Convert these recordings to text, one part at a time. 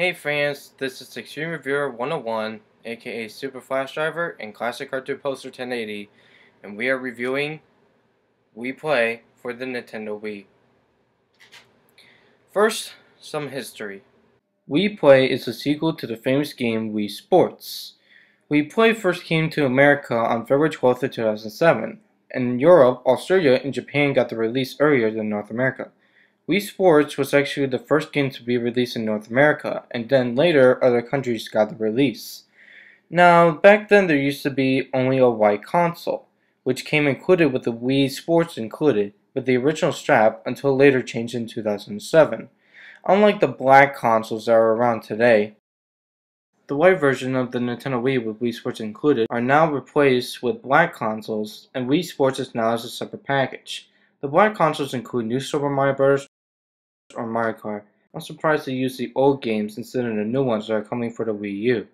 Hey friends, this is Extreme Reviewer 101, aka Super Flash Driver and Classic Cartoon Poster 1080, and we are reviewing Wii Play for the Nintendo Wii. First, some history. Wii Play is a sequel to the famous game Wii Sports. Wii Play first came to America on February 12th of 2007, and in Europe, Australia, and Japan got the release earlier than North America. Wii Sports was actually the first game to be released in North America, and then later other countries got the release. Now, back then there used to be only a white console, which came included with the Wii Sports included, with the original strap until later changed in 2007. Unlike the black consoles that are around today, the white version of the Nintendo Wii with Wii Sports included are now replaced with black consoles, and Wii Sports is now as a separate package. The black consoles include New Super Mario Bros. Or Mario Kart. I'm surprised they use the old games instead of the new ones that are coming for the Wii U.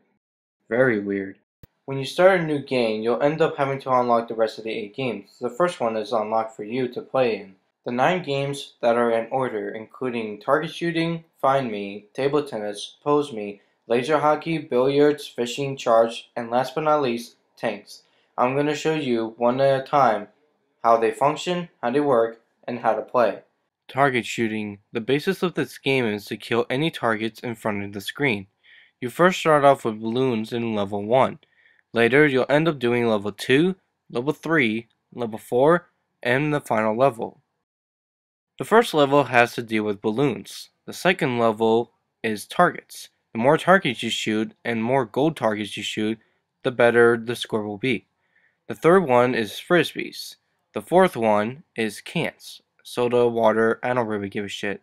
Very weird. When you start a new game, you'll end up having to unlock the rest of the 8 games. The first one is unlocked for you to play in. The 9 games that are in order, including target shooting, find me, table tennis, pose me, laser hockey, billiards, fishing, charge, and last but not least, tanks. I'm going to show you one at a time how they function, how they work, and how to play. Target shooting. The basis of this game is to kill any targets in front of the screen. You first start off with balloons in level 1. Later, you'll end up doing level 2, level 3, level 4, and the final level. The first level has to deal with balloons. The second level is targets. The more targets you shoot and more gold targets you shoot, the better the score will be. The third one is frisbees. The fourth one is cans. Soda, water, I don't really give a shit.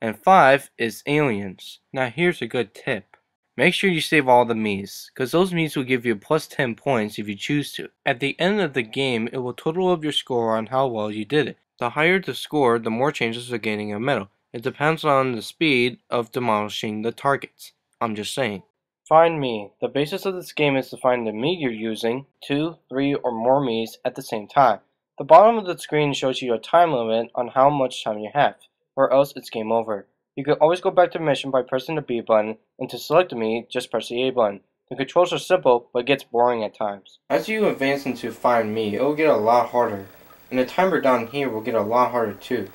And 5 is aliens. Now here's a good tip. Make sure you save all the Miis, cause those Miis will give you plus 10 points if you choose to. At the end of the game, it will total up your score on how well you did it. The higher the score, the more chances of gaining a medal. It depends on the speed of demolishing the targets. I'm just saying. Find me. The basis of this game is to find the Mii you're using, 2, 3, or more Miis at the same time. The bottom of the screen shows you a time limit on how much time you have, or else it's game over. You can always go back to the mission by pressing the B button, and to select a Mii, just press the A button. The controls are simple, but it gets boring at times. As you advance into Find Mii, it will get a lot harder, and the timer down here will get a lot harder too.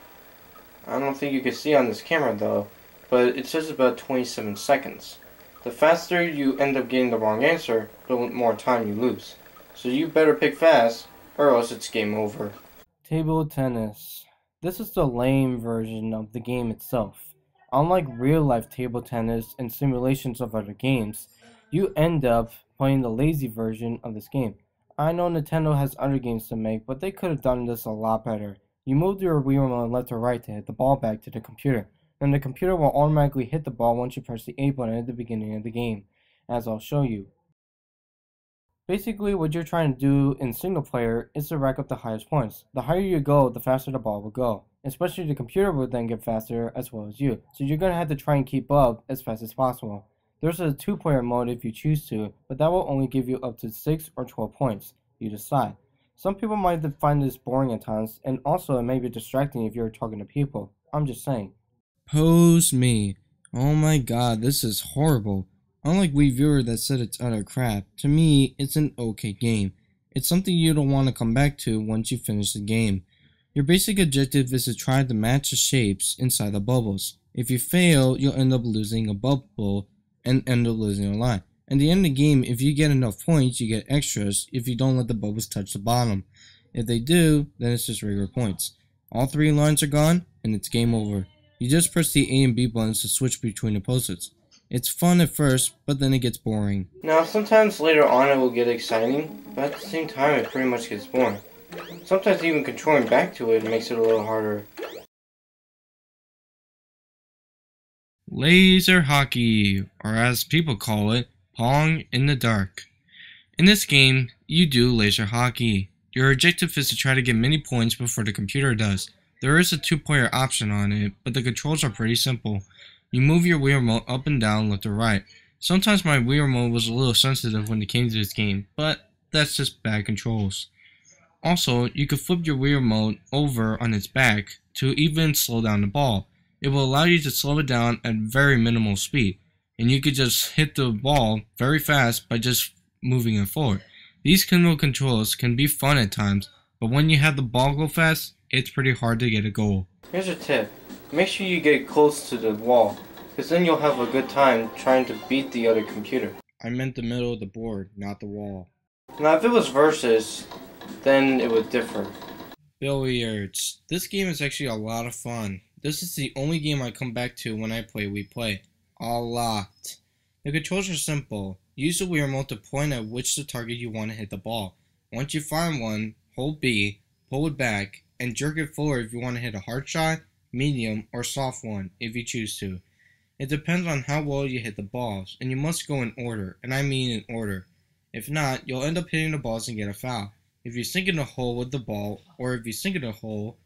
I don't think you can see on this camera though, but it says about 27 seconds. The faster you end up getting the wrong answer, the more time you lose. So you better pick fast, or else it's game over. Table tennis. This is the lame version of the game itself. Unlike real-life table tennis and simulations of other games, you end up playing the lazy version of this game. I know Nintendo has other games to make, but they could have done this a lot better. You move your Wii remote left or right to hit the ball back to the computer, and the computer will automatically hit the ball once you press the A button at the beginning of the game, as I'll show you. Basically, what you're trying to do in single player is to rack up the highest points. The higher you go, the faster the ball will go. Especially the computer will then get faster as well as you. So you're going to have to try and keep up as fast as possible. There's a 2-player mode if you choose to, but that will only give you up to 6 or 12 points. You decide. Some people might find this boring at times, and also it may be distracting if you're talking to people. I'm just saying. Pose me. Oh my god, this is horrible. Unlike Wii Viewer that said it's utter crap, to me, it's an okay game. It's something you don't want to come back to once you finish the game. Your basic objective is to try to match the shapes inside the bubbles. If you fail, you'll end up losing a bubble and end up losing a line. At the end of the game, if you get enough points, you get extras if you don't let the bubbles touch the bottom. If they do, then it's just regular points. All 3 lines are gone, and it's game over. You just press the A and B buttons to switch between the poses. It's fun at first, but then it gets boring. Now, sometimes later on it will get exciting, but at the same time it pretty much gets boring. Sometimes even controlling back to it makes it a little harder. Laser hockey, or as people call it, Pong in the dark. In this game, you do laser hockey. Your objective is to try to get many points before the computer does. There is a 2-player option on it, but the controls are pretty simple. You move your Wii remote up and down, left or right. Sometimes my Wii remote was a little sensitive when it came to this game, but that's just bad controls. Also, you could flip your Wii remote over on its back to even slow down the ball. It will allow you to slow it down at very minimal speed. and you could just hit the ball very fast by just moving it forward. These kinda controls can be fun at times, but when you have the ball go fast, it's pretty hard to get a goal. Here's a tip. Make sure you get close to the wall, because then you'll have a good time trying to beat the other computer. I meant the middle of the board, not the wall. Now if it was versus, then it would differ. Billiards. This game is actually a lot of fun. This is the only game I come back to when I play Wii Play. A lot. The controls are simple. Use the Wii remote to point at which the target you want to hit the ball. Once you find one, hold B, pull it back, and jerk it forward if you want to hit a hard shot, medium, or soft one if you choose to. It depends on how well you hit the balls, and you must go in order, and I mean in order. If not, you'll end up hitting the balls and get a foul. If you sink in a hole with the ball, or if you sink in a hole,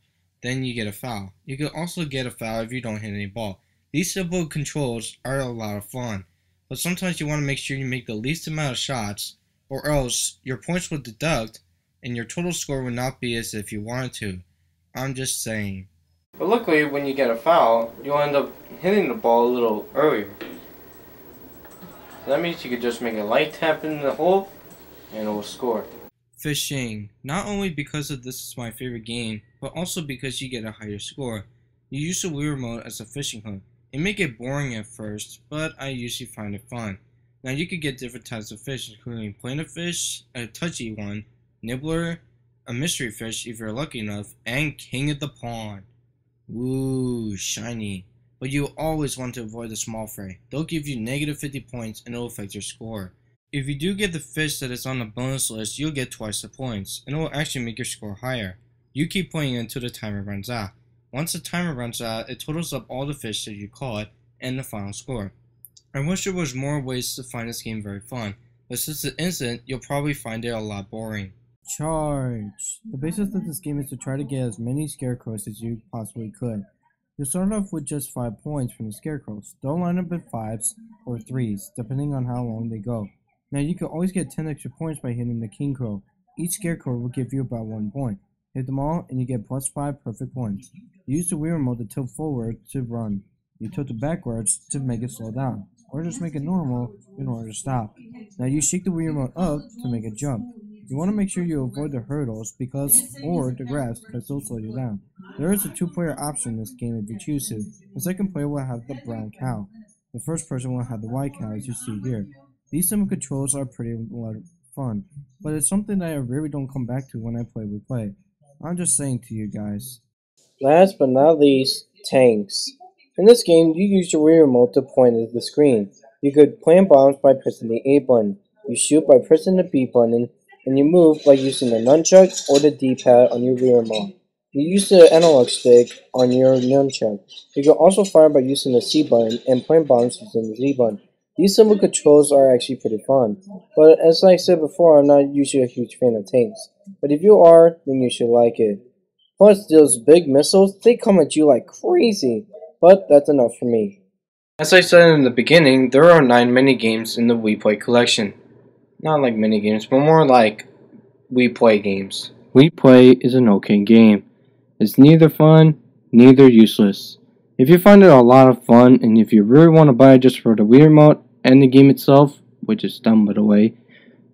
then you get a foul. You can also get a foul if you don't hit any ball. These simple controls are a lot of fun, but sometimes you want to make sure you make the least amount of shots, or else your points will deduct, and your total score will not be as if you wanted to. I'm just saying. But luckily, when you get a foul, you'll end up hitting the ball a little earlier. So that means you could just make a light tap in the hole, and it will score. Fishing. Not only because of this is my favorite game, but also because you get a higher score. You use the Wii remote as a fishing hook. It may get boring at first, but I usually find it fun. Now you could get different types of fish, including planet fish, a touchy one, nibbler, a mystery fish if you're lucky enough, and king of the pond. Ooh, shiny. But you always want to avoid the small fry. They'll give you negative 50 points and it'll affect your score. If you do get the fish that is on the bonus list, you'll get twice the points, and it will actually make your score higher. You keep playing until the timer runs out. Once the timer runs out, it totals up all the fish that you caught and the final score. I wish there was more ways to find this game very fun, but since it isn't, you'll probably find it a lot boring. Charge. The basis of this game is to try to get as many scarecrows as you possibly could. You'll start off with just 5 points from the scarecrows. They'll line up at 5s or 3s, depending on how long they go. Now you can always get 10 extra points by hitting the king crow. Each scarecrow will give you about 1 point. Hit them all and you get plus 5 perfect points. Use the Wii remote to tilt forward to run. You tilt it backwards to make it slow down, or just make it normal in order to stop. Now you shake the Wii remote up to make it jump. You want to make sure you avoid the hurdles or the grass because they'll slow you down. There is a 2-player option in this game if you choose to. The second player will have the brown cow. The first person will have the white cow as you see here. These simple controls are pretty fun, but it's something that I really don't come back to when I play Wii Play. I'm just saying to you guys. Last but not least, tanks. In this game, you use your Wii remote to point at the screen. You could plant bombs by pressing the A button. You shoot by pressing the B button, and you move by using the nunchuck or the D-pad on your Wii remote. You use the analog stick on your nunchuck. You can also fire by using the C button and plant bombs using the Z button. These simple controls are actually pretty fun, but as I said before, I'm not usually a huge fan of tanks. But if you are, then you should like it. Plus, those big missiles, they come at you like crazy, but that's enough for me. As I said in the beginning, there are 9 minigames in the Wii Play collection. Not like minigames, but more like Wii Play games. Wii Play is an okay game. It's neither fun, neither useless. If you find it a lot of fun, and if you really want to buy it just for the Wii remote and the game itself, which is dumb by the way,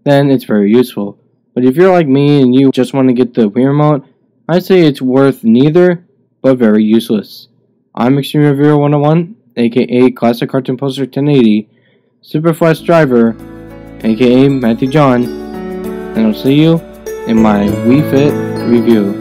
then it's very useful. But if you're like me and you just want to get the Wii remote, I'd say it's worth neither, but very useless. I'm Extreme Reviewer 101, aka Classic Cartoon Poster 1080, Super Flash Driver, aka Matthew John, and I'll see you in my Wii Fit review.